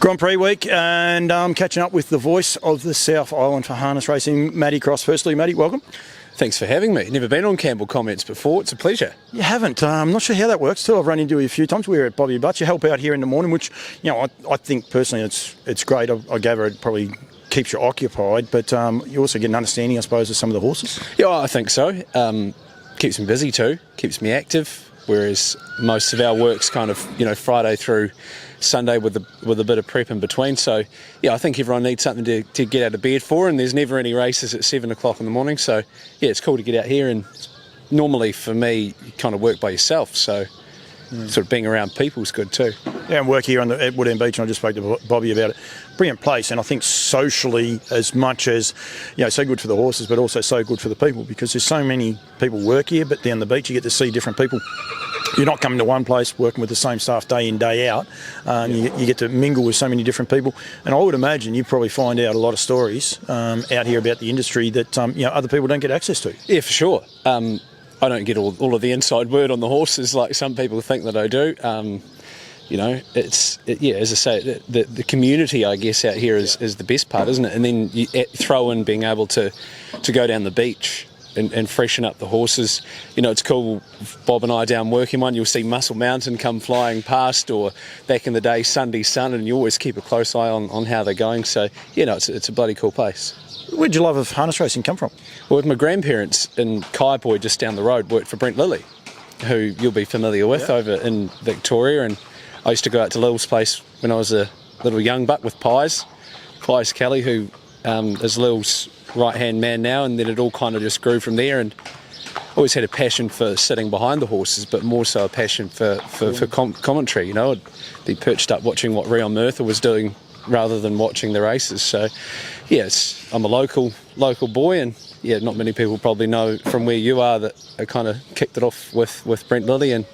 Grand Prix week, and I'm catching up with the voice of the South Island for harness racing, Matty Cross. Firstly, Matty, welcome. Thanks for having me. Never been on Campbell Comments before. It's a pleasure. You haven't. I'm not sure how that works too. I've run into you a few times. We were at Bobby Butts. You help out here in the morning, which, you know, I think personally it's great. I gather it probably keeps you occupied, but you also get an understanding, I suppose, of some of the horses. Yeah, I think so. Keeps me busy too. Keeps me active. Whereas most of our work's kind of, Friday through Sunday with a bit of prep in between. So, yeah, I think everyone needs something to get out of bed for, and there's never any races at 7 o'clock in the morning. So, yeah, it's cool to get out here. And normally for me, you kind of work by yourself. So, sort of being around people is good too. Yeah, and work here at Woodend Beach, and I just spoke to Bobby about it. Brilliant place, and I think socially, as much as, so good for the horses, but also so good for the people, because there's so many people work here, but down the beach you get to see different people. You're not coming to one place working with the same staff day in, day out. You get to mingle with so many different people, and I would imagine you probably find out a lot of stories out here about the industry that other people don't get access to. Yeah, for sure. I don't get all of the inside word on the horses like some people think that I do. As I say, the community, I guess, out here is the best part, isn't it? And then you throw in being able to go down the beach and freshen up the horses. It's cool. Bob and I down working one, you'll see Muscle Mountain come flying past, or back in the day, Sunday Sun, and you always keep a close eye on how they're going. So, it's a bloody cool place. Where'd your love of harness racing come from? Well, with my grandparents in Kaiapoi, just down the road, worked for Brent Lilly, who you'll be familiar with over in Victoria. And I used to go out to Lil's place when I was a little young buck with Pies Kelly, who is Lil's right-hand man now, and then it all kind of just grew from there. And always had a passion for sitting behind the horses, but more so a passion for commentary. I'd be perched up watching what Rion Murtha was doing rather than watching the races. So, I'm a local boy, and not many people probably know from where you are that I kind of kicked it off with Brent Lilly, and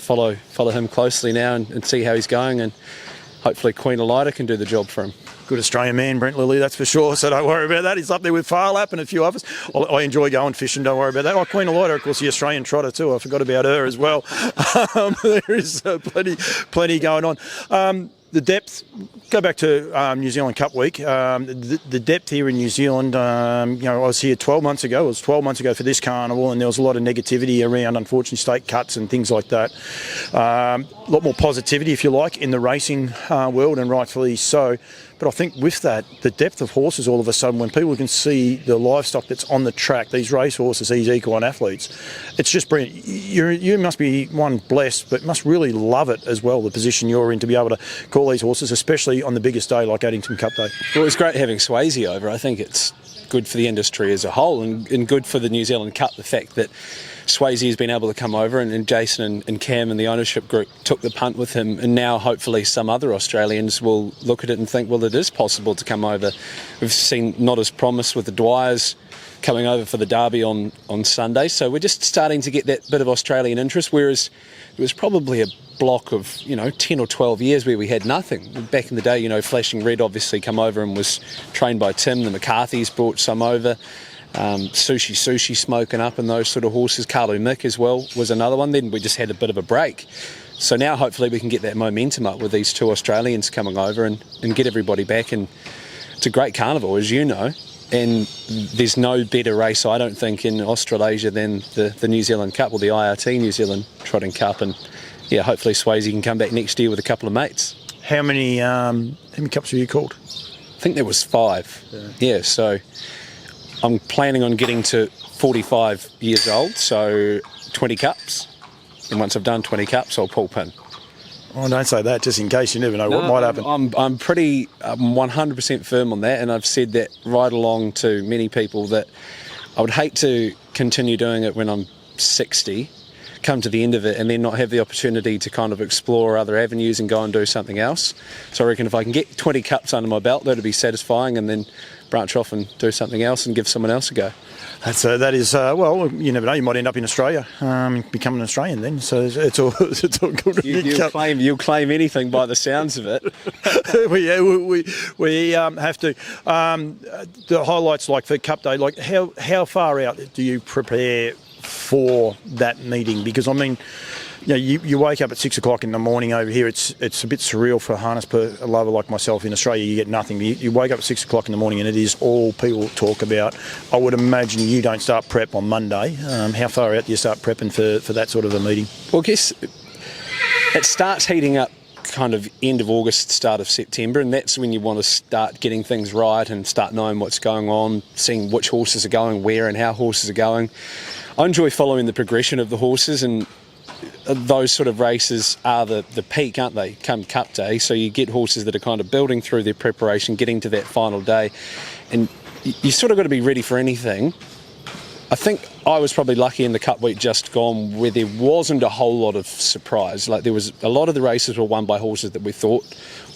follow him closely now and see how he's going, and hopefully Queen Elida can do the job for him. Good Australian man, Brent Lilly, that's for sure, so don't worry about that. He's up there with Farlap and a few others. I enjoy going fishing, don't worry about that. Queen Elida, of course, the Australian trotter too. I forgot about her as well. There is plenty going on. The depth, go back to New Zealand Cup week, the depth here in New Zealand, I was here 12 months ago. It was 12 months ago for this carnival, and there was a lot of negativity around, unfortunately, state cuts and things like that. A lot more positivity, if you like, in the racing world, and rightfully so. But I think with that, the depth of horses all of a sudden, when people can see the livestock that's on the track, these race horses, these equine athletes, it's just brilliant. You must be, one, blessed, but must really love it as well, the position you're in, to be able to call these horses, especially on the biggest day like Addington Cup Day. Well, it was great having Swayze over. I think it's good for the industry as a whole, and good for the New Zealand Cup, the fact that Swayze has been able to come over, and Jason and Cam and the ownership group took the punt with him, and now hopefully some other Australians will look at it and think, well, it is possible to come over. We've seen Not As Promised with the Dwyers coming over for the Derby on Sunday, so we're just starting to get that bit of Australian interest, whereas it was probably a block of 10 or 12 years where we had nothing. Back in the day, Flashing Red obviously come over and was trained by Tim. The McCarthy's brought some over. Sushi smoking up, and those sort of horses. Carlo Mick as well was another one. Then we just had a bit of a break. So now hopefully we can get that momentum up with these two Australians coming over and get everybody back. And it's a great carnival, as you know. And there's no better race, I don't think, in Australasia than the New Zealand Cup, or the IRT New Zealand Trotting Cup. And hopefully Swayze can come back next year with a couple of mates. How many cups have you called? I think there was 5. Yeah, so I'm planning on getting to 45 years old, so 20 cups. And once I've done 20 cups, I'll pull pin. Oh, don't say that, just in case. You never know what might happen. I'm 100% firm on that, and I've said that right along to many people, that I would hate to continue doing it when I'm 60, come to the end of it, and then not have the opportunity to kind of explore other avenues and go and do something else. So I reckon if I can get 20 cups under my belt, that'd be satisfying, and then branch off and do something else and give someone else a go. That is well, you never know, you might end up in Australia, become an Australian then, so it's all good. You'll claim anything by the sounds of it. we have to. The highlights, like for Cup Day, like how far out do you prepare for that meeting? Because I mean, you wake up at 6 o'clock in the morning over here. It's a bit surreal for a harness lover like myself. In Australia, you get nothing. You wake up at 6 o'clock in the morning and it is all people talk about. I would imagine you don't start prep on Monday. How far out do you start prepping for that sort of a meeting? Well, I guess it starts heating up kind of end of August, start of September, and that's when you want to start getting things right and start knowing what's going on, seeing which horses are going where and how horses are going. I enjoy following the progression of the horses, and those sort of races are the peak, aren't they, come Cup Day? So you get horses that are kind of building through their preparation, getting to that final day, and you sort of got to be ready for anything. I think I was probably lucky in the Cup week just gone where there wasn't a whole lot of surprise. Like, there was a lot of the races were won by horses that we thought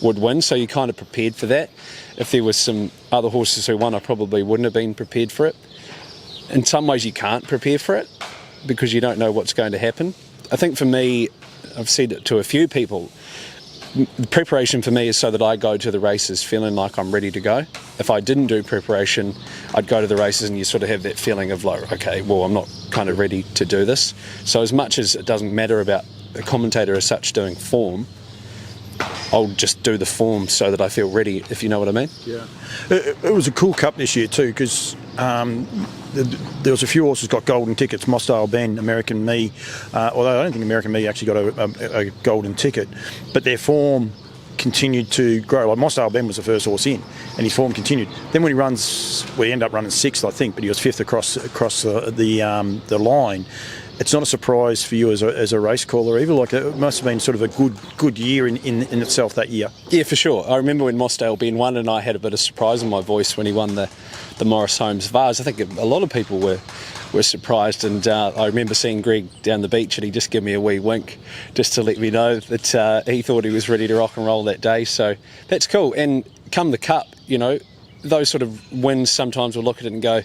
would win, so you kind of prepared for that. If there was some other horses who won, I probably wouldn't have been prepared for it. In some ways you can't prepare for it because you don't know what's going to happen. I think for me, I've said it to a few people, the preparation for me is so that I go to the races feeling like I'm ready to go. If I didn't do preparation, I'd go to the races and you sort of have that feeling of like, okay, well, I'm not kind of ready to do this. So as much as it doesn't matter about a commentator as such doing form, I'll just do the form so that I feel ready, if you know what I mean. Yeah. It was a cool Cup this year too, because there was a few horses got golden tickets. Mossdale Ben, American Me, although I don't think American Me actually got a golden ticket, but their form continued to grow. Like, Mossdale Ben was the first horse in, and his form continued. Then when he runs, we end up running sixth, I think, but he was fifth across the line. It's not a surprise for you as a race caller either. Like, it must have been sort of a good year in itself that year. Yeah, for sure. I remember when Mossdale Ben won, and I had a bit of surprise in my voice when he won the Morris Holmes Vase. I think a lot of people were surprised, and I remember seeing Greg down the beach, and he just gave me a wee wink just to let me know that he thought he was ready to rock and roll that day. So that's cool. And come the Cup, those sort of wins, sometimes we'll look at it and go,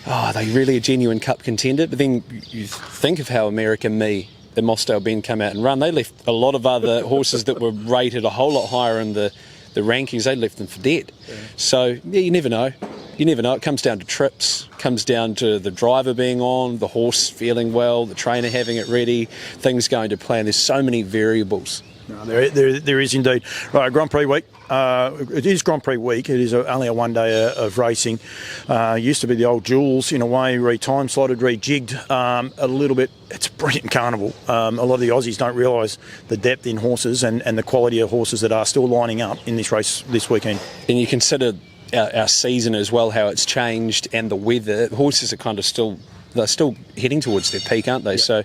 oh, are they really a genuine Cup contender? But then you think of how American Me and Mossdale Ben come out and run. They left a lot of other horses that were rated a whole lot higher in the rankings, they left them for dead. Yeah. So, yeah, you never know. You never know. It comes down to trips, comes down to the driver being on, the horse feeling well, the trainer having it ready, things going to plan. There's so many variables. No, there is indeed. Right, Grand Prix week. It is Grand Prix week. It is only a one day of racing. Used to be the old Jules in a way, re-time slotted, rejigged a little bit. It's a brilliant carnival. A lot of the Aussies don't realise the depth in horses and the quality of horses that are still lining up in this race this weekend. And you consider our season as well, how it's changed, and the weather. Horses are kind of still heading towards their peak, aren't they? Yeah. So,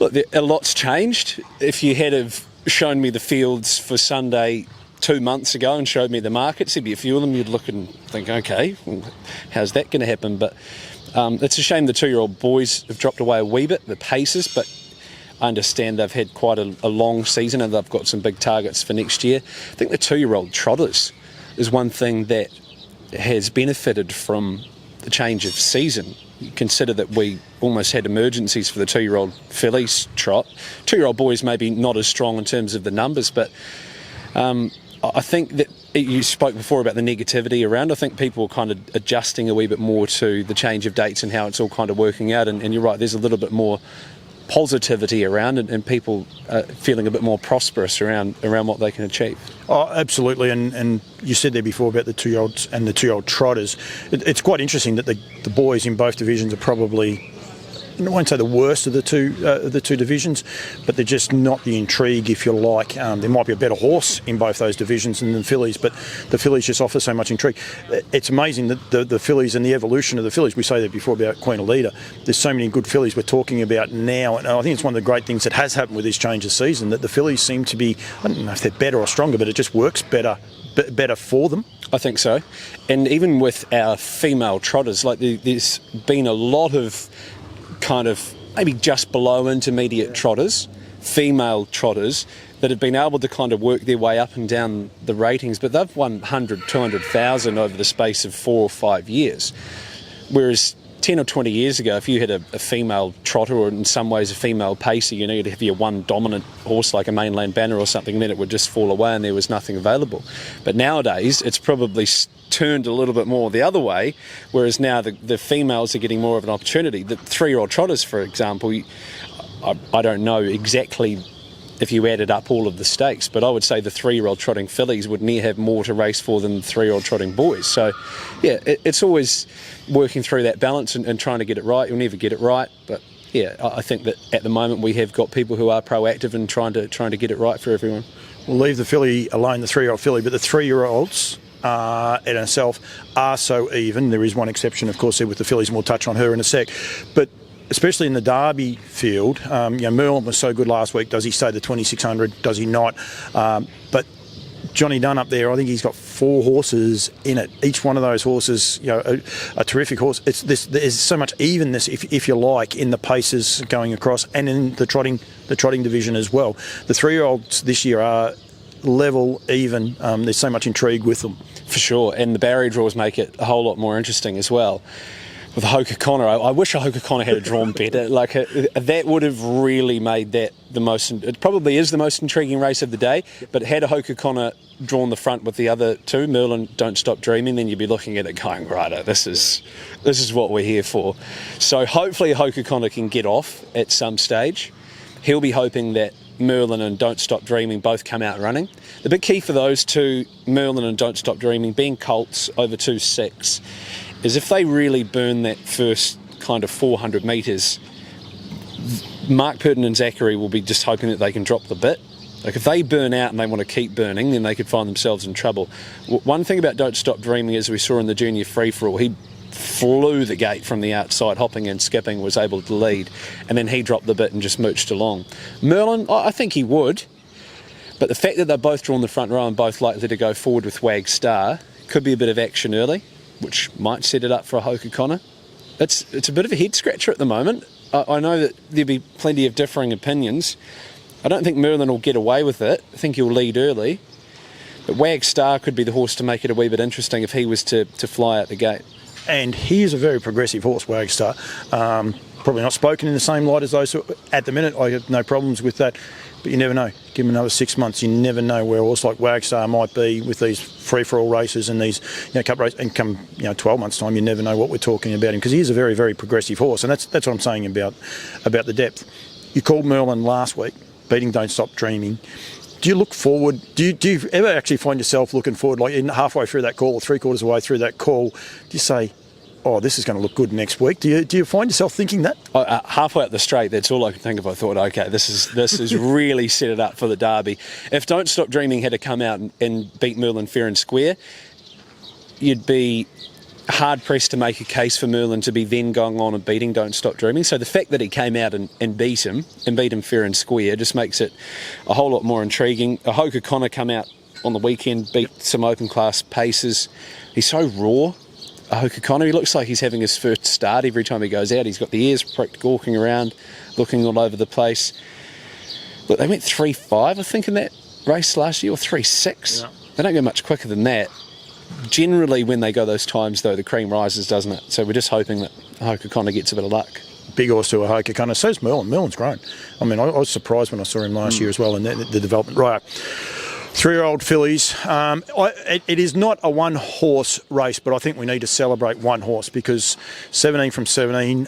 look, a lot's changed. If you had have shown me the fields for Sunday 2 months ago and showed me the markets, there'd be a few of them you'd look and think, okay, well, how's that going to happen? But it's a shame the 2-year-old boys have dropped away a wee bit, the paces, but I understand they've had quite a long season and they've got some big targets for next year. I think the 2-year-old trotters is one thing that has benefited from the change of season. You consider that we almost had emergencies for the 2-year-old fillies trot. 2-year-old boys maybe not as strong in terms of the numbers, but I think that you spoke before about the negativity around. I think people are kind of adjusting a wee bit more to the change of dates and how it's all kind of working out. And you're right, there's a little bit more positivity around and people feeling a bit more prosperous around what they can achieve. Oh, absolutely. And you said there before about the 2-year-olds and the 2-year-old trotters. It's quite interesting that the boys in both divisions are probably, I won't say the worst of the two divisions, but they're just not the intrigue, if you like. There might be a better horse in both those divisions than the fillies, but the fillies just offer so much intrigue. It's amazing that the fillies and the evolution of the fillies, we say that before about Queen Alida, there's so many good fillies we're talking about now, and I think it's one of the great things that has happened with this change of season, that the fillies seem to be, I don't know if they're better or stronger, but it just works better for them. I think so. And even with our female trotters, like there's been a lot of kind of maybe just below intermediate trotters, female trotters, that have been able to kind of work their way up and down the ratings, but they've won 100, 200,000 over the space of 4 or 5 years. Whereas 10 or 20 years ago, if you had a female trotter, or in some ways a female pacer, you'd have your one dominant horse like a Mainland Banner or something, then it would just fall away and there was nothing available. But nowadays, it's probably turned a little bit more the other way, whereas now the females are getting more of an opportunity. The 3-year-old trotters, for example, I don't know exactly if you added up all of the stakes, but I would say the 3-year-old trotting fillies would near have more to race for than the 3-year-old trotting boys. So, yeah, it's always working through that balance and trying to get it right. You'll never get it right, but yeah, I think that at the moment we have got people who are proactive and trying to get it right for everyone. We'll leave the filly alone, the 3-year-old filly, but the 3-year-olds in itself are so even. There is one exception, of course, there with the fillies, and we'll touch on her in a sec. But especially in the Derby field, Merlin was so good last week. Does he stay the 2600? Does he not? But Johnny Dunn up there, I think he's got 4 horses in it. Each one of those horses, a terrific horse. There's so much evenness, if you like, in the paces going across, and in the trotting division as well. The 3-year-olds this year are level, even. There's so much intrigue with them. For sure, and the barrier draws make it a whole lot more interesting as well. With Hoka Connor, I wish a Hoka Connor had a drawn better. That would have really made that the most. It probably is the most intriguing race of the day. But had a Hoka Connor drawn the front with the other 2, Merlin, Don't Stop Dreaming, then you'd be looking at it going, right, this is what we're here for. So hopefully Hoka Connor can get off at some stage. He'll be hoping that Merlin and Don't Stop Dreaming both come out running. The big key for those 2, Merlin and Don't Stop Dreaming, being colts over 2.6, is if they really burn that first kind of 400 metres, Mark Purton and Zachary will be just hoping that they can drop the bit. Like, if they burn out and they want to keep burning, then they could find themselves in trouble. One thing about Don't Stop Dreaming, as we saw in the junior free-for-all, he flew the gate from the outside, hopping and skipping, was able to lead, and then he dropped the bit and just mooched along. Merlin, I think he would, but the fact that they're both drawn the front row and both likely to go forward with Wag Star could be a bit of action early, which might set it up for a Hoka Connor. It's a bit of a head scratcher at the moment. I know that there'll be plenty of differing opinions. I don't think Merlin will get away with it. I think he'll lead early. But Wag Star could be the horse to make it a wee bit interesting if he was to fly out the gate. And he is a very progressive horse, Wag Star. Probably not spoken in the same light as those who, at the minute. I have no problems with that. But you never know. Give him another 6 months. You never know where a horse like Wag Star might be with these free-for-all races and these cup races. And come 12 months' time, you never know what we're talking about him, because he is a very, very progressive horse. And that's what I'm saying about the depth. You called Merlin last week, beating Don't Stop Dreaming. Do you look forward? Do you ever actually find yourself looking forward, like halfway through that call or 3/4 of the way through that call? Do you say, oh, this is going to look good next week? Do you find yourself thinking that? Halfway up the straight, that's all I could think of. I thought, okay, this is really set it up for the Derby. If Don't Stop Dreaming had to come out and beat Merlin fair and square, you'd be hard-pressed to make a case for Merlin to be then going on and beating Don't Stop Dreaming. So the fact that he came out and beat him fair and square just makes it a whole lot more intriguing. A Hoka Connor come out on the weekend, beat some open-class paces. He's so raw. Hoka Connor, he looks like he's having his first start every time he goes out. He's got the ears pricked, gawking around, looking all over the place. Look, they went 3.5, I think, in that race last year, or 3.6. Yeah. They don't go much quicker than that. Generally, when they go those times, though, the cream rises, doesn't it? So we're just hoping that Hoka Connor gets a bit of luck. Big horse to a Hoka Connor. So's Merlin. Merlin's grown. I mean, I was surprised when I saw him last year as well in the development. Right. 3-year-old fillies. It is not a one-horse race, but I think we need to celebrate one horse, because 17 from 17,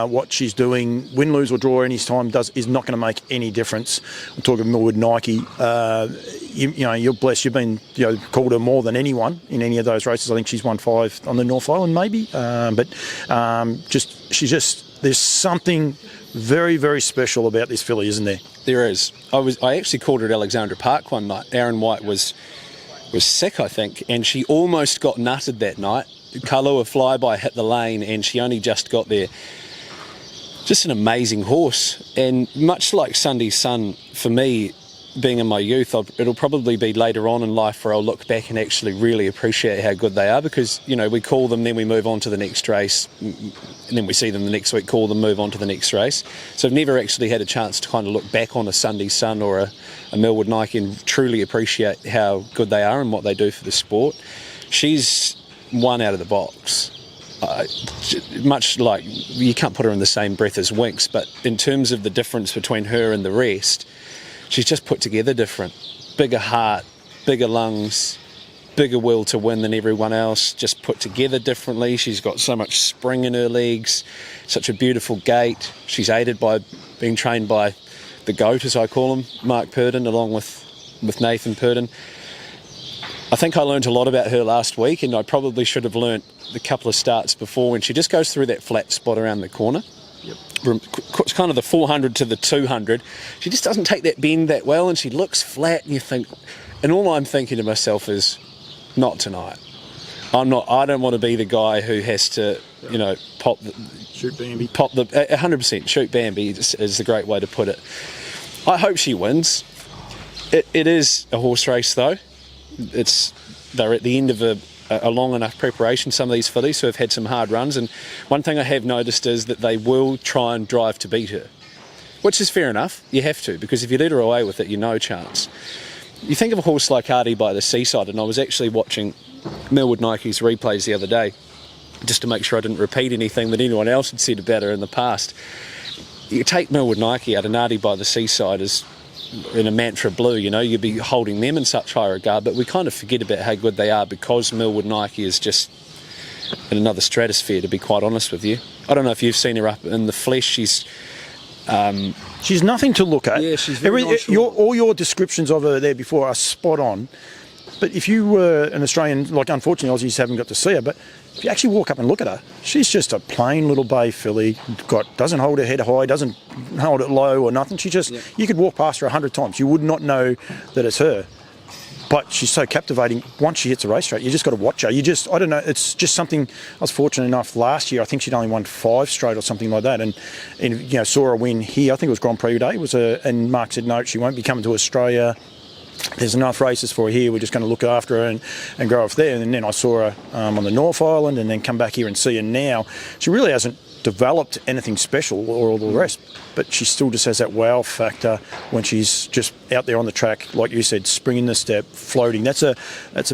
what she's doing, win, lose or draw any time, is not going to make any difference. I'm talking Millwood Nike. You're blessed. You've been called her more than anyone in any of those races. I think she's won 5 on the North Island, maybe. There's something very, very special about this filly, isn't there? There is. I actually called her at Alexandra Park one night. Aaron White was sick, I think, and she almost got nutted that night. Kalua flyby hit the lane and she only just got there. Just an amazing horse, and much like Sunday's Sun, for me, being in my youth, it'll probably be later on in life where I'll look back and actually really appreciate how good they are, because, we call them, then we move on to the next race, and then we see them the next week, call them, move on to the next race. So I've never actually had a chance to kind of look back on a Sunday Sun or a Millwood Nike and truly appreciate how good they are and what they do for the sport. She's one out of the box. Much like, you can't put her in the same breath as Winx, but in terms of the difference between her and the rest, she's just put together different. Bigger heart, bigger lungs, bigger will to win than everyone else, just put together differently. She's got so much spring in her legs, such a beautiful gait. She's aided by being trained by the GOAT, as I call him, Mark Purdon, along with Nathan Purdon. I think I learned a lot about her last week, and I probably should have learnt the couple of starts before, when she just goes through that flat spot around the corner. It's kind of the 400 to the 200. She just doesn't take that bend that well, and she looks flat, and you think, and all I'm thinking to myself is, not tonight. I don't want to be the guy who has to, Shoot Bambi. 100% shoot Bambi is the great way to put it. I hope she wins. It is a horse race, though. They're at the end of a long enough preparation, some of these fillies who have had some hard runs, and one thing I have noticed is that they will try and drive to beat her, which is fair enough. You have to, because if you let her away with it, you're no chance. You think of a horse like Hardy by the Seaside, and I was actually watching Millwood Nike's replays the other day, just to make sure I didn't repeat anything that anyone else had said about her in the past. You take Millwood Nike out, and Hardy by the Seaside is in a Mantra Blue, you'd be holding them in such high regard, but we kind of forget about how good they are because Millwood Nike is just in another stratosphere, to be quite honest with you. I don't know if you've seen her up in the flesh. She's nothing to look at. Yeah, she's very all your descriptions of her there before are spot on. But if you were an Australian, like unfortunately Aussies haven't got to see her, but if you actually walk up and look at her, she's just a plain little bay filly, doesn't hold her head high, doesn't hold it low or nothing. You could walk past her 100 times. You would not know that it's her. But she's so captivating. Once she hits a racetrack, you just got to watch her. I don't know, it's just something. I was fortunate enough last year, I think she'd only won 5 straight or something like that, and saw her win here. I think it was Grand Prix Day. And Mark said, no, she won't be coming to Australia. There's enough races for her here. We're just going to look after her and go off there. And then I saw her on the North Island, and then come back here and see her now. She really hasn't developed anything special or all the rest, but she still just has that wow factor when she's just out there on the track, like you said, springing the step, floating. That's a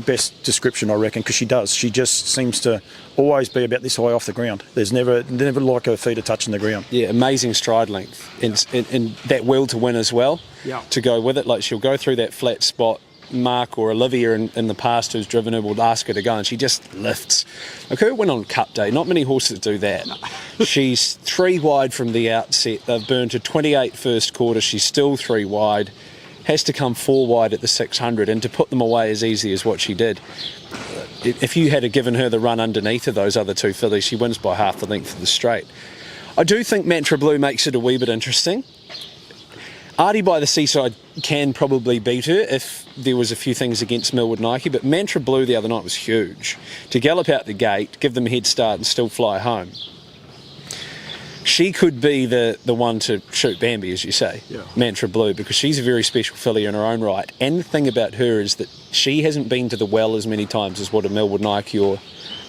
best description, I reckon, because she does. She just seems to always be about this high off the ground. There's never like her feet are touching the ground. Yeah, amazing stride length, and that will to win as well. Yeah. To go with it, like she'll go through that flat spot. Mark or Olivia in the past who's driven her will ask her to go, and she just lifts. Like her win on Cup Day, not many horses do that. She's 3 wide from the outset. They've burned to 28 first quarter. She's still 3 wide. Has to come 4 wide at the 600, and to put them away as easy as what she did. If you had given her the run underneath of those other 2 fillies, she wins by half the length of the straight. I do think Mantra Blue makes it a wee bit interesting. Artie by the Seaside can probably beat her if there was a few things against Millwood Nike, but Mantra Blue the other night was huge. To gallop out the gate, give them a head start and still fly home. She could be the one to shoot Bambi, as you say, yeah. Mantra Blue, because she's a very special filly in her own right. And the thing about her is that she hasn't been to the well as many times as what a Millwood Nike or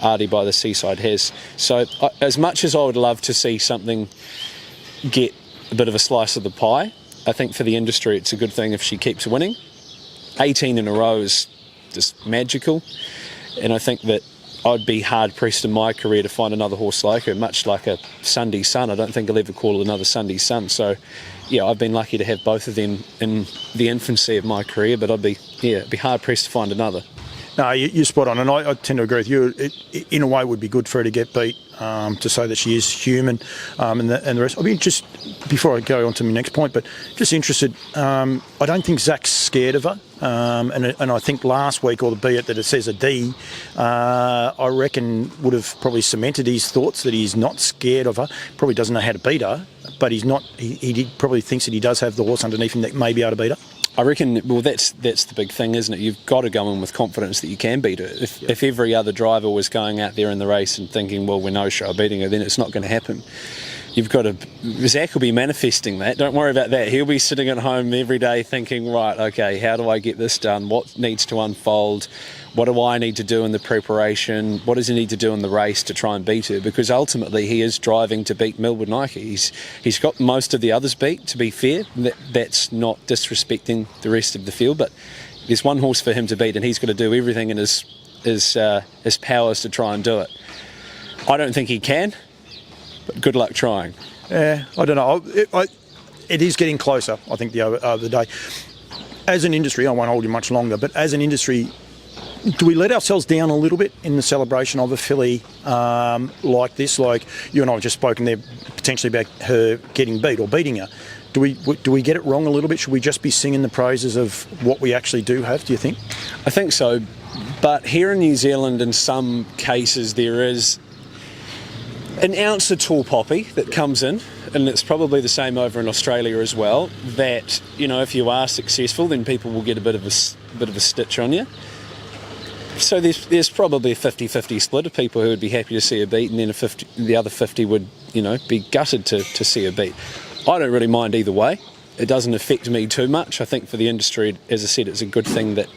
Artie by the Seaside has. So as much as I would love to see something get a bit of a slice of the pie, I think for the industry it's a good thing if she keeps winning. 18 in a row is just magical, and I think that I'd be hard-pressed in my career to find another horse like her, much like a Sunday Sun. I don't think I'll ever call it another Sunday Sun. So, yeah, I've been lucky to have both of them in the infancy of my career, but I'd be hard-pressed to find another. No, you're spot on, and I tend to agree with you. It, in a way, would be good for her to get beat, to say that she is human, and the rest. I mean, just before I go on to my next point, but just interested. I don't think Zach's scared of her, and I think last week, albeit that it says a D, I reckon would have probably cemented his thoughts that he's not scared of her. Probably doesn't know how to beat her, but he's not. He probably thinks that he does have the horse underneath him that may be able to beat her. I reckon, well, that's the big thing, isn't it? You've got to go in with confidence that you can beat her. If every other driver was going out there in the race and thinking, well, we're no show beating her, then it's not going to happen. You've got to... Zach will be manifesting that. Don't worry about that. He'll be sitting at home every day thinking, right, okay, how do I get this done? What needs to unfold? What do I need to do in the preparation? What does he need to do in the race to try and beat her? Because ultimately he is driving to beat Millwood Nike. He's got most of the others beat, to be fair. That's not disrespecting the rest of the field, but there's one horse for him to beat, and he's got to do everything in his powers to try and do it. I don't think he can, but good luck trying. Yeah, I don't know. It is getting closer, I think, the other day. As an industry, I won't hold you much longer, but as an industry, Do we let ourselves down a little bit in the celebration of a filly like this? Like you and I have just spoken there potentially about her getting beat or beating her. Do we get it wrong a little bit? Should we just be singing the praises of what we actually do have, do you think? I think so. But here in New Zealand, in some cases, there is an ounce of tall poppy that comes in, and it's probably the same over in Australia as well, that, you know, if you are successful, then people will get a bit of a stitch on you. So there's probably a 50-50 split of people who would be happy to see a beat, and then the other 50 would, you know, be gutted to see a beat. I don't really mind either way. It doesn't affect me too much. I think for the industry, as I said, it's a good thing that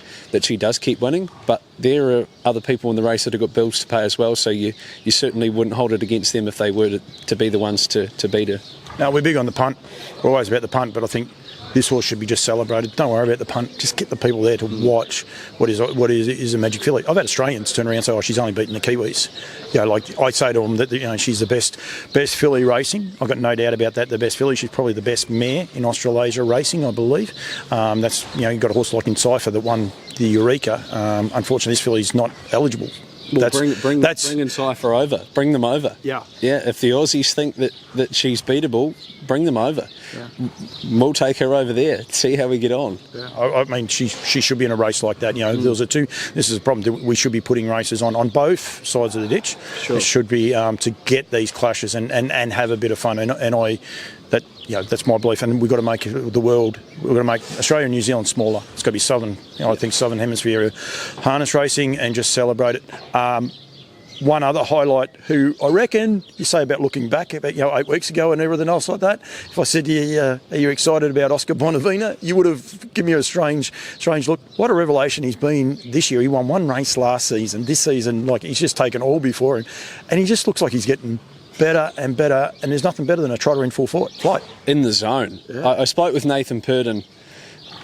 she does keep winning, but there are other people in the race that have got bills to pay as well, so you certainly wouldn't hold it against them if they were to be the ones to beat her. Now, we're big on the punt. We're always about the punt, but I think this horse should be just celebrated. Don't worry about the punt. Just get the people there to watch what is a magic filly. I've had Australians turn around and say, "Oh, she's only beaten the Kiwis." You know, like I say to them that, you know, she's the best filly racing. I've got no doubt about that. The best filly. She's probably the best mare in Australasia racing, I believe. That's, you know, you've got a horse like Encipher that won the Eureka. Unfortunately, this filly's not eligible. Well, bring Encipher over. Bring them over. Yeah. Yeah. If the Aussies think that she's beatable, bring them over. Yeah. We'll take her over there. See how we get on. Yeah. I mean, she should be in a race like that. You know, there was this is a problem. We should be putting races on both sides of the ditch. Sure. It should be to get these clashes and have a bit of fun. That's my belief. And we've got to make Australia and New Zealand smaller. It's got to be southern. You know, I think southern hemisphere harness racing and just celebrate it. One other highlight, who I reckon you say about looking back about 8 weeks ago and everything else like that. If I said to you, are you excited about Oscar Bonavina? You would have given me a strange look. What a revelation he's been this year. He won one race last season. This season, like, he's just taken all before him, and he just looks like he's getting better and better. And there's nothing better than a trotter in full flight. In the zone. Yeah. I spoke with Nathan Purdon.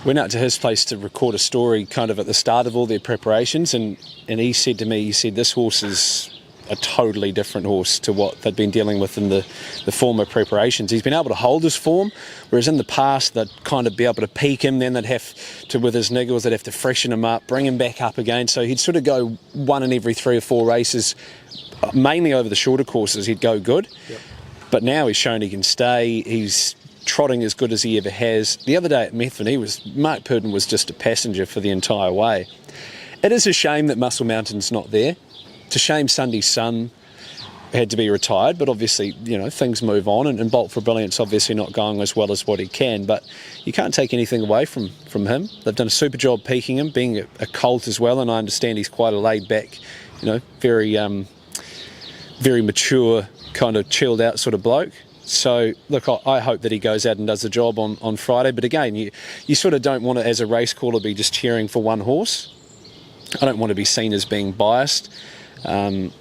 Went out to his place to record a story kind of at the start of all their preparations, and he said to me, this horse is a totally different horse to what they'd been dealing with in the former preparations. He's been able to hold his form, whereas in the past they'd kind of be able to peak him, then they'd have to, with his niggles, they'd have to freshen him up, bring him back up again. So he'd sort of go one in every 3 or 4 races, mainly over the shorter courses, he'd go good. Yep. But now he's shown he can stay, he's trotting as good as he ever has. The other day at Methven, Mark Purdon was just a passenger for the entire way. It is a shame that Muscle Mountain's not there. It's a shame Sunday's son had to be retired, but obviously, you know, things move on, and Bolt for Brilliant's obviously not going as well as what he can, but you can't take anything away from him. They've done a super job peaking him, being a colt as well, and I understand he's quite a laid-back, you know, very mature, kind of chilled out sort of bloke. So, look, I hope that he goes out and does the job on Friday. But again, you sort of don't want to, as a race caller, be just cheering for one horse. I don't want to be seen as being biased. You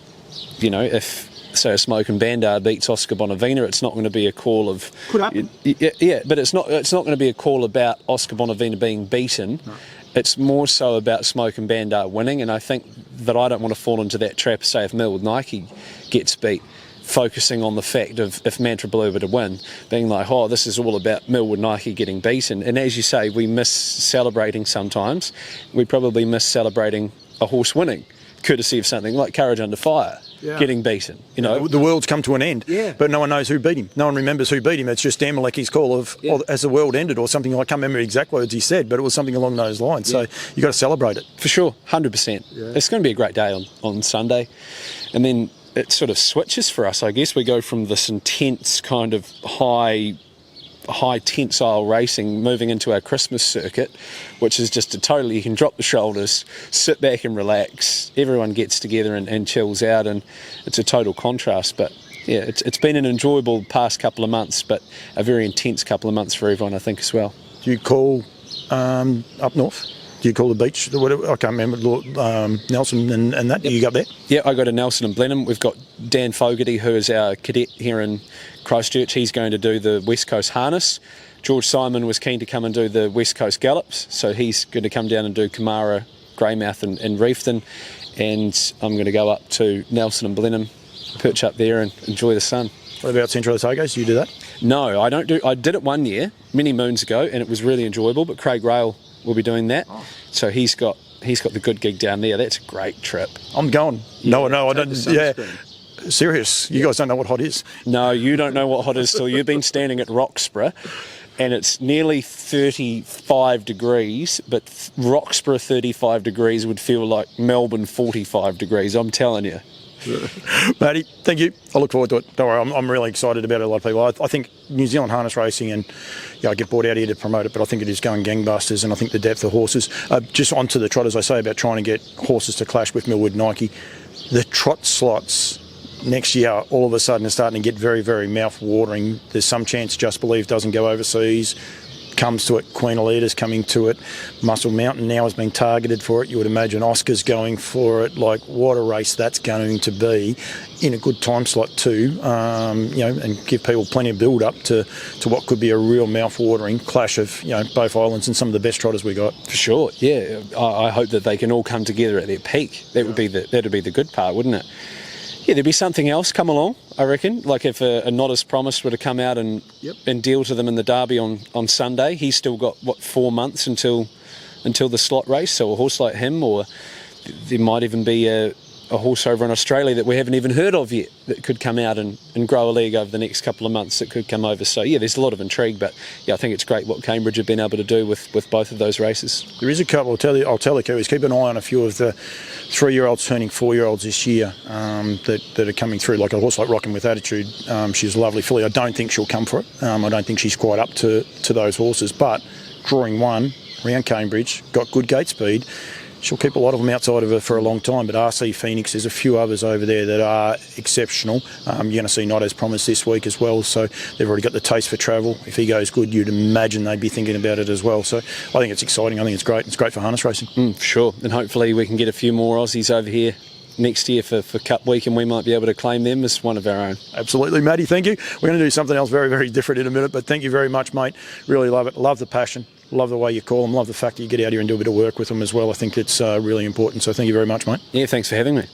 know, if, say, a Smoke and Bandar beats Oscar Bonavina, it's not going to be a call of... Could happen. Yeah, but it's not going to be a call about Oscar Bonavina being beaten. No. It's more so about Smoke and Bandar winning, and I think that I don't want to fall into that trap, say, if Millwood Nike gets beat, focusing on the fact of if Mantra Blue were to win, being like, oh, this is all about Millwood Nike getting beaten. And as you say, we miss celebrating sometimes. We probably miss celebrating a horse winning, courtesy of something like Courage Under Fire, getting beaten. You know, the world's come to an end, but no one knows who beat him. No one remembers who beat him. It's just Dan Malecki's call of as the world ended, or something. I can't remember the exact words he said, but it was something along those lines. So you got to celebrate it for sure, 100%. It's going to be a great day on Sunday, and then it sort of switches for us, I guess. We go from this intense kind of high tensile racing moving into our Christmas circuit, which is just you can drop the shoulders, sit back and relax. Everyone gets together and chills out, and it's a total contrast. But yeah, it's been an enjoyable past couple of months, but a very intense couple of months for everyone, I think, as well. Do you call up north? Do you call the beach? I can't remember. Nelson and that. Do you go up there? Yeah, I go to Nelson and Blenheim. We've got Dan Fogarty, who is our cadet here in Christchurch. He's going to do the West Coast harness. George Simon was keen to come and do the West Coast gallops, so he's going to come down and do Kamara, Greymouth and Reefton. And I'm going to go up to Nelson and Blenheim, perch up there and enjoy the sun. What about Central Otago's? Do you do that? No, I don't do. I did it one year, many moons ago, and it was really enjoyable, but Craig Rail will be doing that. So he's got he's got the good gig down there. That's a great trip. I'm going. No, I don't. Yeah. Sunscreen. Serious. You guys don't know what hot is. No, you don't know what hot is till you've been standing at Roxburgh, and it's nearly 35 degrees, but Roxburgh 35 degrees would feel like Melbourne 45 degrees, I'm telling you. Matty, thank you. I look forward to it. Don't worry, I'm really excited about it. A lot of people. I think New Zealand harness racing, and I get brought out here to promote it, but I think it is going gangbusters, and I think the depth of horses. Just onto the trot, as I say, about trying to get horses to clash with Millwood Nike. The trot slots next year all of a sudden are starting to get very, very mouth-watering. There's some chance Just Believe doesn't go overseas. Comes to it, Queen Elita's coming to it, Muscle Mountain now has been targeted for it. You would imagine Oscar's going for it. Like, what a race that's going to be in a good time slot too, and give people plenty of build up to what could be a real mouth-watering clash of both islands and some of the best trotters we got. For sure, yeah. I hope that they can all come together at their peak. That'd be the good part, wouldn't it? Yeah, there'd be something else come along, I reckon. Like if a Not As Promised were to come out and deal to them in the Derby on Sunday, he's still got, 4 months until the slot race. So a horse like him, or there might even be a horse over in Australia that we haven't even heard of yet that could come out and grow a league over the next couple of months that could come over. So yeah, there's a lot of intrigue, but yeah, I think it's great what Cambridge have been able to do with both of those races. There is a couple, I'll tell the Kiwis, keep an eye on a few of the 3-year-olds turning 4-year-olds this year that are coming through, like a horse like Rockin' With Attitude. She's a lovely filly. I don't think she'll come for it. I don't think she's quite up to those horses, but drawing one around Cambridge, got good gate speed. She'll keep a lot of them outside of her for a long time, but RC Phoenix, there's a few others over there that are exceptional. You're going to see Not As Promised this week as well, so they've already got the taste for travel. If he goes good, you'd imagine they'd be thinking about it as well. So I think it's exciting. I think it's great. It's great for harness racing. For sure, and hopefully we can get a few more Aussies over here next year for Cup Week, and we might be able to claim them as one of our own. Absolutely, Matty, thank you. We're going to do something else very, very different in a minute, but thank you very much, mate. Really love it. Love the passion. Love the way you call them. Love the fact that you get out here and do a bit of work with them as well. I think it's really important. So thank you very much, mate. Yeah, thanks for having me.